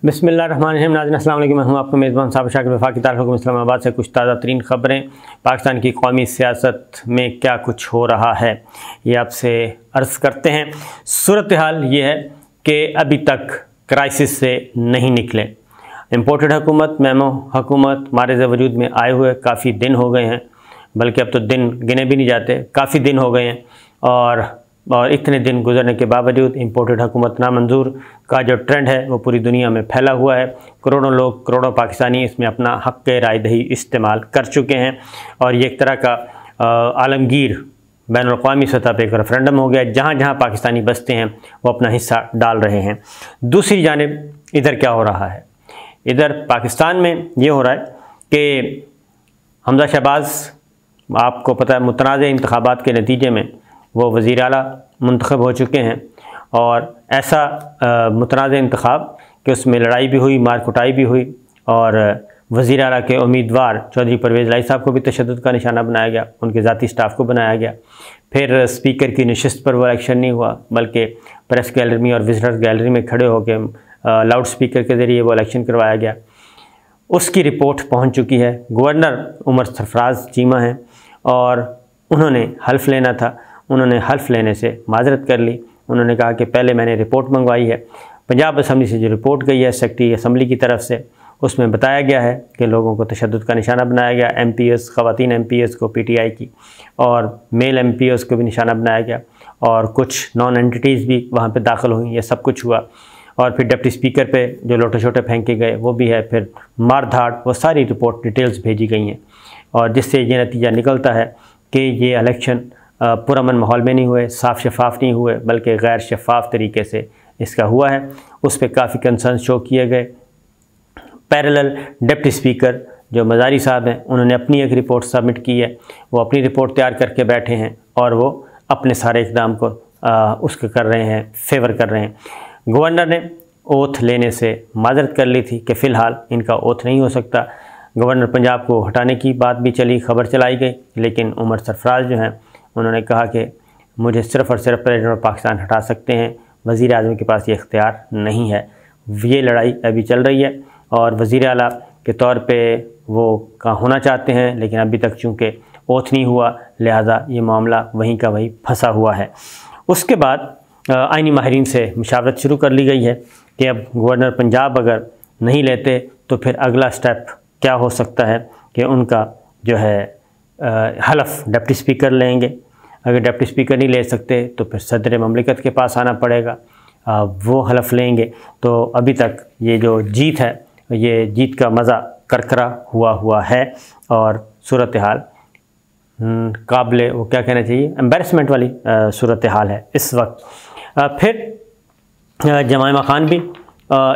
बिस्मिल्लाहिर्रहमानिर्रहीम। नाज़रीन अस्सलाम वालेकुम। मैं हूं आपका मेज़बान साबिर शाकिर वफाकी तारिख़ इस्लामाबाद से कुछ ताज़ा तरीन ख़बरें पाकिस्तान की कौमी सियासत में क्या कुछ हो रहा है ये आपसे अर्ज़ करते हैं। सूरत हाल ये है कि अभी तक क्राइसिस से नहीं निकले। इम्पोर्टेड हुकूमत, मेमो हुकूमत मारिज़ वजूद में आए हुए काफ़ी दिन हो गए हैं, बल्कि अब तो दिन गिने भी नहीं जाते, काफ़ी दिन हो गए हैं। और इतने दिन गुजरने के बावजूद इम्पोर्टेड हुकूमत नामंजूर का जो ट्रेंड है वो पूरी दुनिया में फैला हुआ है। करोड़ों लोग, करोड़ों पाकिस्तानी इसमें अपना हक़ राय दही इस्तेमाल कर चुके हैं और ये एक तरह का आलमगीर बैनुल-अक़वामी सतह पर एक रेफरेंडम हो गया। जहाँ जहाँ पाकिस्तानी बसते हैं वो अपना हिस्सा डाल रहे हैं। दूसरी जानिब इधर क्या हो रहा है? इधर पाकिस्तान में ये हो रहा है कि हमजा शहबाज, आपको पता है, मुतनाज़ इंतखाबात के नतीजे में वो वज़ीर आला मुंतखब हो चुके हैं। और ऐसा मुतनाज़ इंतखाब कि उसमें लड़ाई भी हुई, मार कुटाई भी हुई और वज़ीर आला के उम्मीदवार चौधरी परवेज़ इलाही साहब को भी तशद्दुद का निशाना बनाया गया, उनके ज़ाती स्टाफ को बनाया गया। फिर स्पीकर की नशिस्त पर वो इलेक्शन नहीं हुआ, बल्कि प्रेस गैलरी और विजिटर्स गैलरी में खड़े होकर लाउड स्पीकर के ज़रिए वो इलेक्शन करवाया गया। उसकी रिपोर्ट पहुँच चुकी है। गवर्नर उमर सरफराज चीमा हैं और उन्होंने हल्फ लेना था। उन्होंने हल्फ लेने से माजरत कर ली। उन्होंने कहा कि पहले मैंने रिपोर्ट मंगवाई है। पंजाब असम्बली से जो रिपोर्ट गई है सेक्रेटरी असम्बली की तरफ से, उसमें बताया गया है कि लोगों को तशद्दुद का निशाना बनाया गया। MPs, ख़वातीन MPs को PTI की और मेल MPs को भी निशाना बनाया गया और कुछ नॉन एंटिटीज़ भी वहाँ पे दाखिल हुई। ये सब कुछ हुआ और फिर डिप्टी स्पीकर पे जो लोटे छोटे फेंके गए वो भी है। फिर मार धाड़, वो सारी रिपोर्ट डिटेल्स भेजी गई हैं और जिससे ये नतीजा निकलता है कि ये इलेक्शन पुरअमन माहौल में नहीं हुए, साफ़ शफाफ नहीं हुए, बल्कि गैर शफाफ तरीके से इसका हुआ है। उस पर काफ़ी कंसर्न शो किए गए। पैरेलल डिप्टी स्पीकर जो मज़ारी साहब हैं, उन्होंने अपनी एक रिपोर्ट सबमिट की है। वो अपनी रिपोर्ट तैयार करके बैठे हैं और वो अपने सारे इक़दाम को उसके कर रहे हैं, फेवर कर रहे हैं। गवर्नर ने ओथ लेने से माजरत कर ली थी कि फ़िलहाल इनका ओथ नहीं हो सकता। गवर्नर पंजाब को हटाने की बात भी चली, खबर चलाई गई, लेकिन उमर सरफराज जो हैं उन्होंने कहा कि मुझे सिर्फ़ और सिर्फ प्रेसिडेंट ऑफ पाकिस्तान हटा सकते हैं, वज़ीर आज़म के पास ये इख्तियार नहीं है। ये लड़ाई अभी चल रही है और वज़ीर आला के तौर पे वो का होना चाहते हैं, लेकिन अभी तक चूँकि ओथ नहीं हुआ, लिहाजा ये मामला वहीं का वहीं फंसा हुआ है। उसके बाद आइनी माहिरीन से मुशावरत शुरू कर ली गई है कि अब गवर्नर पंजाब अगर नहीं लेते तो फिर अगला स्टेप क्या हो सकता है कि उनका जो है हलफ डिप्टी स्पीकर लेंगे। अगर डिप्टी स्पीकर नहीं ले सकते तो फिर सदर ममलिकत के पास आना पड़ेगा, वो हलफ लेंगे। तो अभी तक ये जो जीत है, ये जीत का मज़ा करकरा हुआ है और सूरत हाल काबिल वो क्या कहना चाहिए, एम्बैरसमेंट वाली सूरत हाल है इस वक्त। फिर जमाइमा खान भी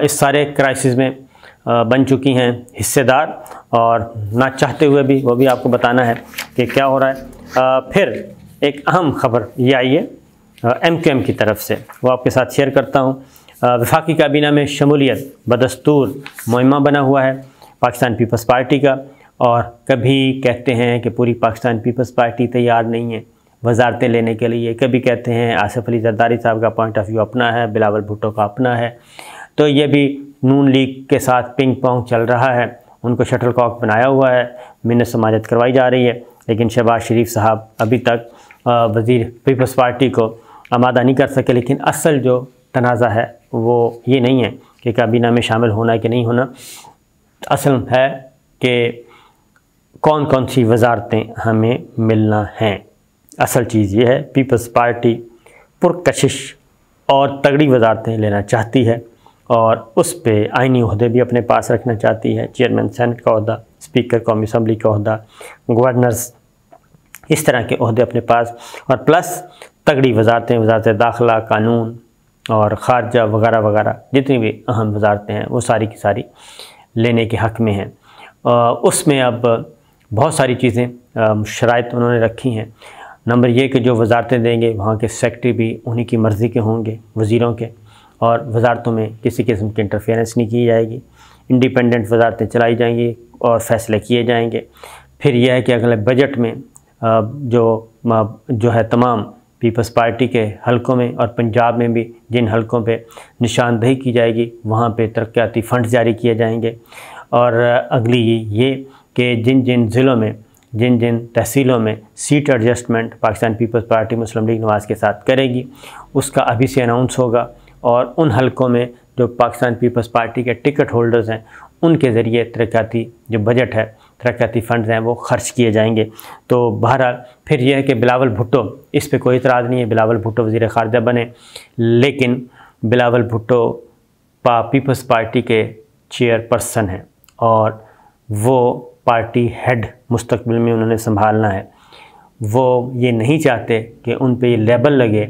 इस सारे क्राइसिस में बन चुकी हैं हिस्सेदार और ना चाहते हुए भी, वो भी आपको बताना है कि क्या हो रहा है। फिर एक अहम खबर ये आई है MQM की तरफ से, वो आपके साथ शेयर करता हूँ। वफाकी काबीना में शमूलियत बदस्तूर मुहिमा बना हुआ है पाकिस्तान पीपल्स पार्टी का। और कभी कहते हैं कि पूरी पाकिस्तान पीपल्स पार्टी तैयार नहीं है वजारतें लेने के लिए, कभी कहते हैं आसिफ अली जरदारी साहब का पॉइंट ऑफ व्यू अपना है, बिलावल भुट्टो का अपना है। तो ये भी नून लीग के साथ पिंग पोंग चल रहा है, उनको शटल कॉक बनाया हुआ है, मिन्नत समाजत करवाई जा रही है। लेकिन शहबाज शरीफ साहब अभी तक वज़ीर पीपल्स पार्टी को आमादा नहीं कर सके। लेकिन असल जो तनाज़ा है वो ये नहीं है कि काबीना में शामिल होना है कि नहीं होना, असल है कि कौन कौन सी वजारतें हमें मिलना हैं। असल चीज़ ये है, पीपल्स पार्टी पुरकशिश और तगड़ी वजारतें लेना चाहती है और उस पे आइनी ओहदे भी अपने पास रखना चाहती है। चेयरमैन सेनेट का ओहदा, स्पीकर कौमी असम्बली का ओहदा, गवर्नर्स, इस तरह के ओहदे अपने पास, और प्लस तगड़ी वजारतें, वजारत दाखिला, कानून और ख़ारजा वगैरह वगैरह जितनी भी अहम वजारतें हैं वो सारी की सारी लेने के हक़ में हैं। उसमें अब बहुत सारी चीज़ें शराइत उन्होंने रखी हैं। नंबर ये कि जो वजारतें देंगे वहाँ के सेक्रेटरी भी उन्हीं की मर्ज़ी के होंगे, वज़ीरों के, और वजारतों में किसी किस्म की इंटरफेरेंस नहीं की जाएगी। इंडिपेंडेंट वजारतें चलाई जाएंगी और फ़ैसले किए जाएंगे। फिर यह है कि अगले बजट में जो है तमाम पीपल्स पार्टी के हलकों में और पंजाब में भी जिन हलकों पे निशानदेही की जाएगी वहाँ पे तरक्याती फ़ंड जारी किए जाएंगे। और अगली ये कि जिन जिन ज़िलों में जिन जिन तहसीलों में seat adjustment Pakistan peoples party Muslim league Nawaz के साथ करेगी उसका अभी से अनाउंस होगा, और उन हलकों में जो पाकिस्तान पीपल्स पार्टी के टिकट होल्डर्स हैं उनके ज़रिए तरक्याती जो बजट है, तरक्याती फ़ंड्स हैं वो ख़र्च किए जाएंगे। तो बहरहाल फिर यह है कि बिलावल भुट्टो, इस पे कोई इतराज़ नहीं है, बिलावल भुट्टो वज़ीर ख़ारजा बने, लेकिन बिलावल भुट्टो पीपल्स पार्टी के चेयरपर्सन हैं और वो पार्टी हेड मुस्तकबिल में उन्होंने संभालना है। वो ये नहीं चाहते कि उन पे ये लेबल लगे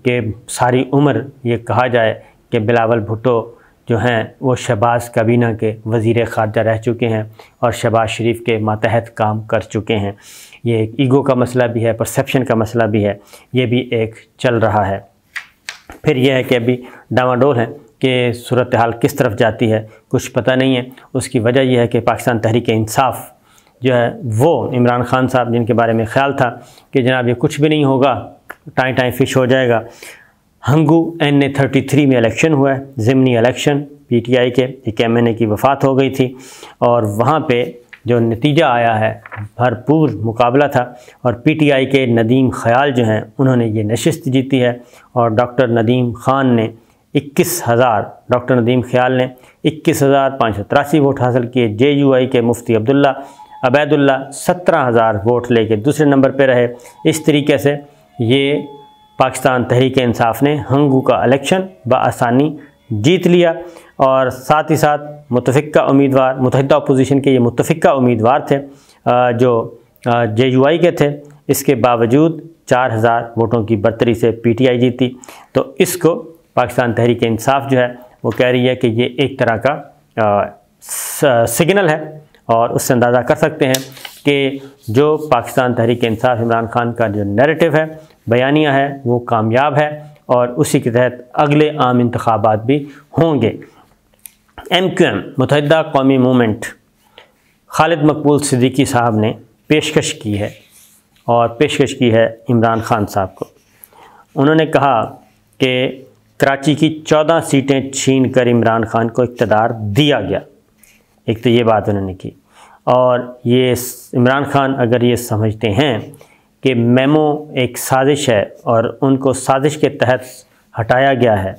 कि सारी उम्र ये कहा जाए कि बिलावल भुट्टो जो हैं वो शहबाज काबीना के वज़ीर ख़ारजा रह चुके हैं और शहबाज शरीफ के मातहत काम कर चुके हैं। ये एक ईगो का मसला भी है, परसेप्शन का मसला भी है, ये भी एक चल रहा है। फिर यह है कि अभी डामाडोल है कि सूरत हाल किस तरफ जाती है कुछ पता नहीं है। उसकी वजह यह है कि पाकिस्तान तहरीक इंसाफ जो है वो इमरान खान साहब जिनके बारे में ख्याल था कि जनाब ये कुछ भी नहीं होगा, टाइम टाइम फिश हो जाएगा। हंगू NA33 में इलेक्शन हुआ है, ज़िमनी इलेक्शन PTI के, एक MNA की वफ़ात हो गई थी और वहाँ पे जो नतीजा आया है भरपूर मुकाबला था और PTI के नदीम ख़याल जो हैं उन्होंने ये नशिस्त जीती है और डॉक्टर नदीम ख़याल ने 21,583 वोट हासिल किए। JUI के मुफ्ती अबैदुल्ला 17,000 वोट लेके दूसरे नंबर पे रहे। इस तरीके से ये पाकिस्तान तहरीक इंसाफ ने हंगू का इलेक्शन बआसानी जीत लिया और साथ ही साथ मुतफ़िक़ा उम्मीदवार, मुत्तहिदा अपोजिशन के ये मुतफ़िक़ा उम्मीदवार थे जो JUI के थे, इसके बावजूद 4,000 वोटों की बर्तरी से PTI जीती। तो इसको पाकिस्तान तहरीक इंसाफ जो है वो कह रही है कि ये एक तरह का सिग्नल है और उससे अंदाज़ा कर सकते हैं कि जो पाकिस्तान तहरीक इंसाफ इमरान खान का जो नैरेटिव है, बयानिया है, वो कामयाब है और उसी के तहत अगले आम इंतखाबात भी होंगे। MQM मुत्तहिदा कौमी मूवमेंट खालिद मकबूल सिद्दीकी साहब ने पेशकश की है और पेशकश की है इमरान खान साहब को। उन्होंने कहा कि कराची की 14 सीटें छीन कर इमरान खान को इक़्तिदार दिया गया। एक तो ये बात उन्होंने की और ये इमरान खान अगर ये समझते हैं कि मेमो एक साजिश है और उनको साजिश के तहत हटाया गया है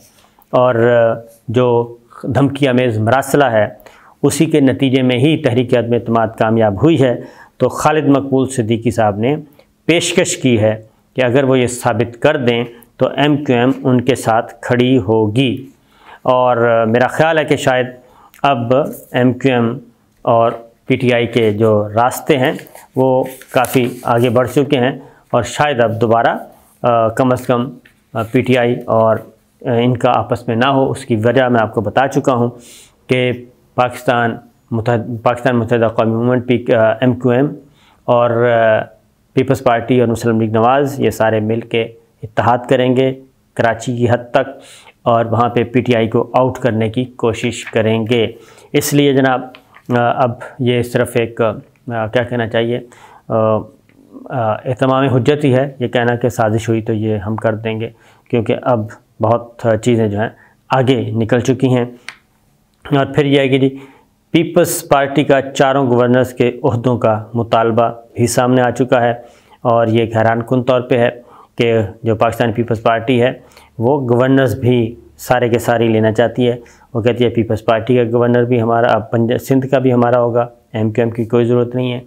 और जो धमकी आमेज़ मरासला है उसी के नतीजे में ही तहरीक अदम एतमाद कामयाब हुई है, तो खालिद मकबूल सिद्दीकी साहब ने पेशकश की है कि अगर वो ये साबित कर दें तो MQM उनके साथ खड़ी होगी। और मेरा ख़्याल है कि शायद अब MQM और PTI के जो रास्ते हैं वो काफ़ी आगे बढ़ चुके हैं और शायद अब दोबारा कम से कम PTI और इनका आपस में ना हो। उसकी वजह मैं आपको बता चुका हूँ कि पाकिस्तान मुत्तहिदा कौमी मूवमेंट MQM और पीपल्स पार्टी और मुस्लिम लीग नवाज़ ये सारे मिल के इत्तेहाद करेंगे कराची की हद तक और वहाँ पे PTI को आउट करने की कोशिश करेंगे। इसलिए जनाब अब ये सिर्फ़ एक क्या कहना चाहिए एहतमाम हुज्जत ही है ये कहना कि साजिश हुई तो ये हम कर देंगे, क्योंकि अब बहुत चीज़ें जो हैं आगे निकल चुकी हैं। और फिर यह है कि जी पीपल्स पार्टी का 4 गवर्नर्स के ओहदों का मुतालबा भी सामने आ चुका है और ये हैरानकुन तौर पे है कि जो पाकिस्तान पीपल्स पार्टी है वो गवर्नर्स भी सारे के सारे लेना चाहती है। वो कहती है पीपल्स पार्टी का गवर्नर भी हमारा, अब सिंध का भी हमारा होगा, MQM की कोई ज़रूरत नहीं है,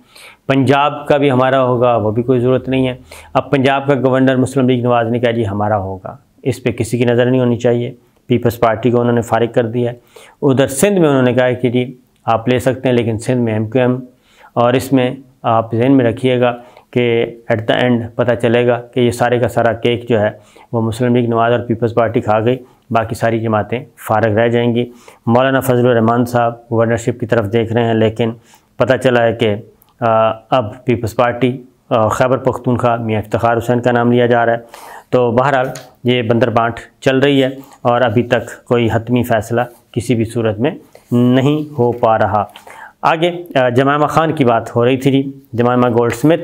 पंजाब का भी हमारा होगा, वो भी कोई ज़रूरत नहीं है। अब पंजाब का गवर्नर मुस्लिम लीग नवाज़ ने कहा जी हमारा होगा, इस पर किसी की नज़र नहीं होनी चाहिए, पीपल्स पार्टी को उन्होंने फारिग कर दिया है। उधर सिंध में उन्होंने कहा कि जी आप ले सकते हैं लेकिन सिंध में MQM, और इसमें आप जहन में रखिएगा कि एट द एंड पता चलेगा कि ये सारे का सारा केक जो है वो मुस्लिम लीग नवाज़ और पीपल्स पार्टी खा गई, बाकी सारी जमातें फ़ारग रह जाएंगी। मौलाना फजलुर रहमान साहब गवर्नरशिप की तरफ देख रहे हैं, लेकिन पता चला है कि अब पीपल्स पार्टी खैबर पख्तूनख्वा मियां इफ्तिखार हुसैन का नाम लिया जा रहा है। तो बहरहाल ये बंदर बांट चल रही है और अभी तक कोई हतमी फ़ैसला किसी भी सूरत में नहीं हो पा रहा। आगे जमायमा ख़ान की बात हो रही थी जी, जमायमा गोल्डस्मिथ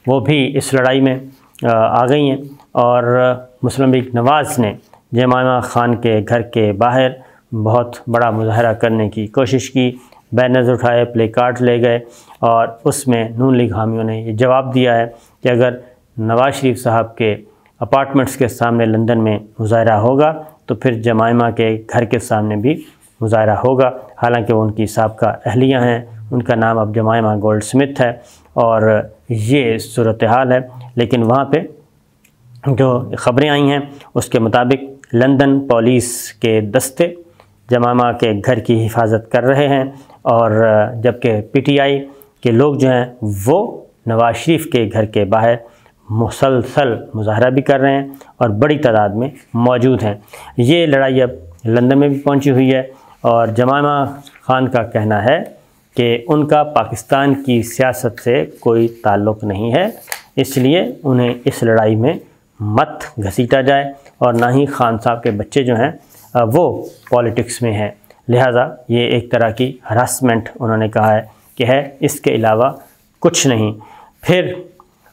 वो भी इस लड़ाई में आ गई हैं और मुस्लिम लीग नवाज़ ने जमाइमा खान के घर के बाहर बहुत बड़ा मुजाहरा करने की कोशिश की, बैनर्स उठाए, प्ले कार्ड ले गए और उसमें नून लीग हामियों ने ये जवाब दिया है कि अगर नवाज़ शरीफ साहब के अपार्टमेंट्स के सामने लंदन में मुजाहरा होगा तो फिर जमाइमा के घर के सामने भी मुजाहरा होगा। हालांकि वो उनकी साबका अहलिया हैं, उनका नाम अब जमाइमा गोल्डस्मिथ है और ये सूरत हाल है। लेकिन वहाँ पे जो ख़बरें आई हैं उसके मुताबिक लंदन पुलिस के दस्ते जमाइमा के घर की हिफाजत कर रहे हैं और जबकि पीटीआई के लोग जो हैं वो नवाज़ शरीफ के घर के बाहर मुसलसल मुजाहरा भी कर रहे हैं और बड़ी तादाद में मौजूद हैं। ये लड़ाई अब लंदन में भी पहुंची हुई है और जमाइमा खान का कहना है कि उनका पाकिस्तान की सियासत से कोई ताल्लुक़ नहीं है, इसलिए उन्हें इस लड़ाई में मत घसीटा जाए और ना ही खान साहब के बच्चे जो हैं वो पॉलिटिक्स में हैं। लिहाजा ये एक तरह की हरासमेंट उन्होंने कहा है कि है, इसके अलावा कुछ नहीं। फिर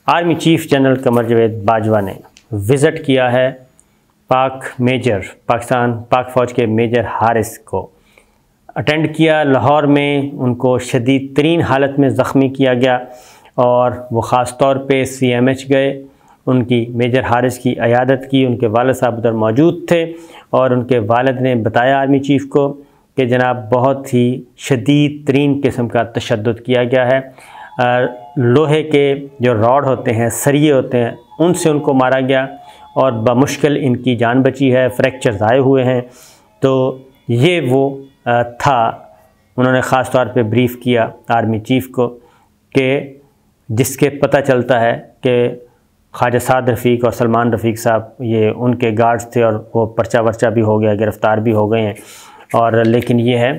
army chief general Qamar Javed Bajwa ने विज़िट किया है पाक फ़ौज के मेजर हारिस को अटेंड किया। लाहौर में उनको शदीद तरीन हालत में ज़ख्मी किया गया और वो ख़ास तौर पे CMH गए, उनकी मेजर हारिस की अयादत की। उनके वालिद साहब उधर मौजूद थे और उनके वालिद ने बताया आर्मी चीफ़ को कि जनाब बहुत ही शदीद तरीन किस्म का तशद्दुद किया गया है, लोहे के जो रॉड होते हैं, सरिये होते हैं, उनसे उनको मारा गया और बमुश्किल इनकी जान बची है, फ्रैक्चर्स आए हुए हैं। तो ये वो था, उन्होंने ख़ास तौर पे ब्रीफ़ किया आर्मी चीफ़ को कि जिसके पता चलता है कि ख्वाजा साद रफ़ीक और सलमान रफ़ीक साहब ये उनके गार्ड्स थे और वो पर्चा वर्चा भी हो गया, गिरफ़्तार भी हो गए हैं। और लेकिन ये है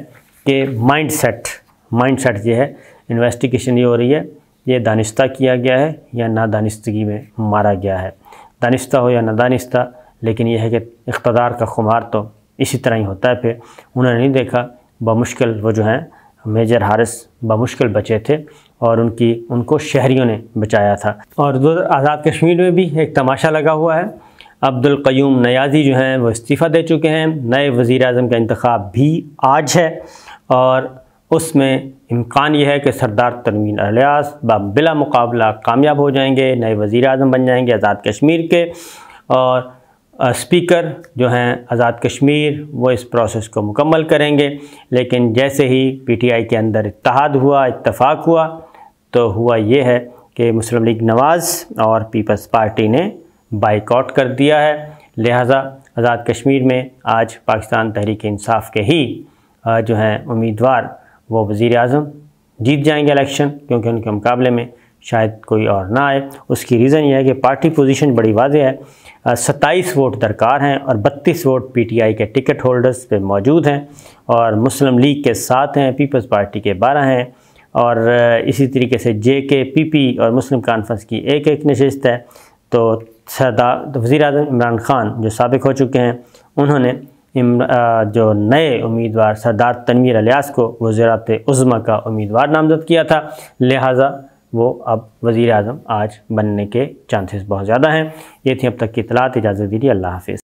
कि माइंडसेट ये है, इन्वेस्टिगेशन ये हो रही है ये दानिस्ता किया गया है या नादानिस्तगी में मारा गया है। दानिस्ता हो या नादानिस्ता, लेकिन यह है कि इक़्तिदार का खुमार तो इसी तरह ही होता है। फिर उन्होंने नहीं देखा, बमुश्किल वो जो हैं मेजर हारिस बमुश्किल बचे थे और उनको शहरियों ने बचाया था। और आज़ाद कश्मीर में भी एक तमाशा लगा हुआ है। अब्दुल क़य्यूम नियाज़ी जो हैं वो इस्तीफ़ा दे चुके हैं, नए वज़ीर आज़म का इंतख़ाब भी आज है और उसमें इम्कान यह है कि सरदार तनवीर इलियास बिला मुकाबला कामयाब हो जाएंगे, नए वज़ीर आज़म बन जाएंगे आज़ाद कश्मीर के। और स्पीकर जो हैं आज़ाद कश्मीर वो इस प्रोसेस को मुकम्मल करेंगे। लेकिन जैसे ही PTI के अंदर इत्तेहाद हुआ, इत्तफ़ाक़ हुआ, तो हुआ ये है कि मुस्लिम लीग नवाज़ और पीपल्स पार्टी ने बाइकआउट कर दिया है। लिहाजा आज़ाद कश्मीर में आज पाकिस्तान तहरीक इंसाफ के ही जो हैं उम्मीदवार वो वज़ीर आज़म जीत जाएंगे इलेक्शन, क्योंकि उनके मुकाबले में शायद कोई और ना आए। उसकी रीज़न यह है कि पार्टी पोजीशन बड़ी वाज़ेह है, 27 वोट दरकार हैं और 32 वोट PTI के टिकट होल्डर्स पे मौजूद हैं और मुस्लिम लीग के 7 हैं, पीपल्स पार्टी के 12 हैं और इसी तरीके से JK, PP और मुस्लिम कॉन्फ्रेंस की एक नशिस्त है। तो वज़ीर आज़म इमरान खान जो साबिक हो चुके हैं, उन्होंने जो नए उम्मीदवार सरदार तनवीर इलियास को वज़ीरात उज़्मा का उम्मीदवार नामज़द किया था। लिहाजा वो अब वज़ीर आज़म आज बनने के चांसेस बहुत ज़्यादा हैं। ये थी अब तक की इत्तलात। इजाज़त दीजिए, अल्लाह हाफ़िज़।